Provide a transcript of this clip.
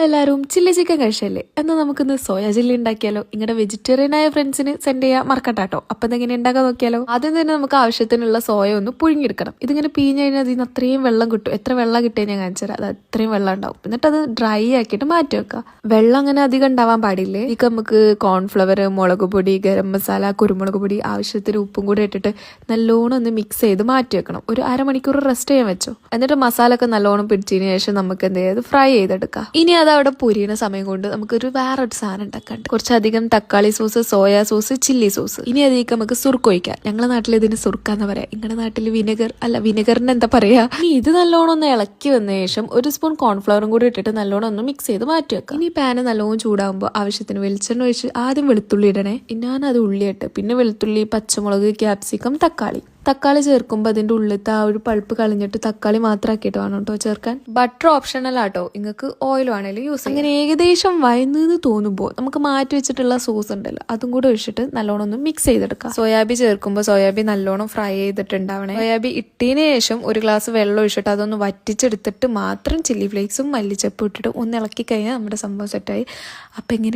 എല്ലാവരും chilli chicken കഴിച്ചല്ലേ എന്നാൽ നമുക്കിന്ന് സോയാ ചില്ലി ഉണ്ടാക്കിയാലോ. നിങ്ങളുടെ വെജിറ്റേറിയൻ ആയ ഫ്രണ്ട്സിന് സെൻഡ് ചെയ്യാൻ മറക്കട്ടാട്ടോ. അപ്പം ഇതെങ്ങനെ ഉണ്ടാക്കാൻ നോക്കിയാലോ. ആദ്യം തന്നെ നമുക്ക് ആവശ്യത്തിനുള്ള സോയ ഒന്ന് പുഴുങ്ങിയെടുക്കണം. ഇതിങ്ങനെ പീഞ്ഞ് കഴിഞ്ഞാൽ അതിന് അത്രയും വെള്ളം കിട്ടും. എത്ര വെള്ളം കിട്ടിയാൽ ഞാൻ കാണിച്ചു തരാം. അത് അത്രയും വെള്ളം ഉണ്ടാവും. എന്നിട്ട് അത് ഡ്രൈ ആക്കിയിട്ട് മാറ്റി വെക്കുക. വെള്ളം അങ്ങനെ അധികം ഉണ്ടാവാൻ പാടില്ലേ. ഇതിക്ക് നമുക്ക് കോൺഫ്ലവർ, മുളക് പൊടി, ഗരം മസാല, കുരുമുളക് പൊടി, ആവശ്യത്തിന് ഉപ്പും കൂടി ഇട്ടിട്ട് നല്ലോണം ഒന്ന് മിക്സ് ചെയ്ത് മാറ്റി വെക്കണം. ഒരു അരമണിക്കൂർ റെസ്റ്റ് ചെയ്യാൻ വെച്ചോ. എന്നിട്ട് മസാല ഒക്കെ നല്ലോണം പിടിച്ചതിന് ശേഷം നമുക്ക് എന്ത് ചെയ്ത് ഫ്രൈ ചെയ്തെടുക്കാം. ഇനി അതവിടെ പൊരിയുന്ന സമയം കൊണ്ട് നമുക്കൊരു വേറൊരു സാധനം ഉണ്ടാക്കാണ്ട് കുറച്ചധികം തക്കാളി sauce, soya sauce, chilli sauce. ഇനി അതിലേക്ക് നമുക്ക് സുർക്ക് ഒഴിക്കാം. ഞങ്ങളുടെ നാട്ടിൽ ഇതിന് സുർക്ക എന്ന് പറയാം. നിങ്ങളുടെ നാട്ടിൽ വിനെഗർ അല്ല, വിനെഗറിന് എന്താ പറയാ. ഇനി ഇത് നല്ലോണം ഒന്ന് ഇളക്കി വന്ന ശേഷം ഒരു സ്പൂൺ കോൺഫ്ലവറും കൂടി ഇട്ടിട്ട് നല്ലോണം ഒന്ന് മിക്സ് ചെയ്ത് മാറ്റി വെക്കാം. ഇനി പാന് നല്ലോണം ചൂടാകുമ്പോൾ ആവശ്യത്തിന് വെളിച്ചെണ്ണ ഒഴിച്ച് ആദ്യം വെളുത്തുള്ളി ഇടണേ. ഞാനത് ഉള്ളിയിട്ട് പിന്നെ വെളുത്തുള്ളി, പച്ചമുളക്, ക്യാപ്സിക്കം, തക്കാളി ചേർക്കുമ്പോൾ അതിന്റെ ഉള്ളിലത്തെ ആ ഒരു പൾപ്പ് കളഞ്ഞിട്ട് തക്കാളി മാത്രമാക്കിയിട്ട് വേണം കേട്ടോ ചേർക്കാൻ. ബട്ടർ ഓപ്ഷണൽ ആട്ടോ, നിങ്ങൾക്ക് ഓയിൽ വേണേലും യൂസ് ചെയ്യാം. അങ്ങനെ ഏകദേശം വയന്ന് തോന്നുമ്പോൾ നമുക്ക് മാറ്റി വെച്ചിട്ടുള്ള സോസ് ഉണ്ടല്ലോ അതും കൂടെ ഒഴിച്ചിട്ട് നല്ലോണം ഒന്ന് മിക്സ് ചെയ്തെടുക്കാം. സോയാബി ചേർക്കുമ്പോൾ സോയാബി നല്ലോണം ഫ്രൈ ചെയ്തിട്ടുണ്ടാവണേ. സോയാബി ഇട്ടതിന് ശേഷം ഒരു ഗ്ലാസ് വെള്ളം ഒഴിച്ചിട്ട് അതൊന്ന് വറ്റിച്ചെടുത്തിട്ട് മാത്രം ചില്ലി ഫ്ലേക്സും മല്ലിച്ചപ്പും ഇട്ടിട്ട് ഒന്ന് ഇളക്കി കഴിഞ്ഞാൽ നമ്മുടെ സംഭവം സെറ്റായി. അപ്പം എങ്ങനെ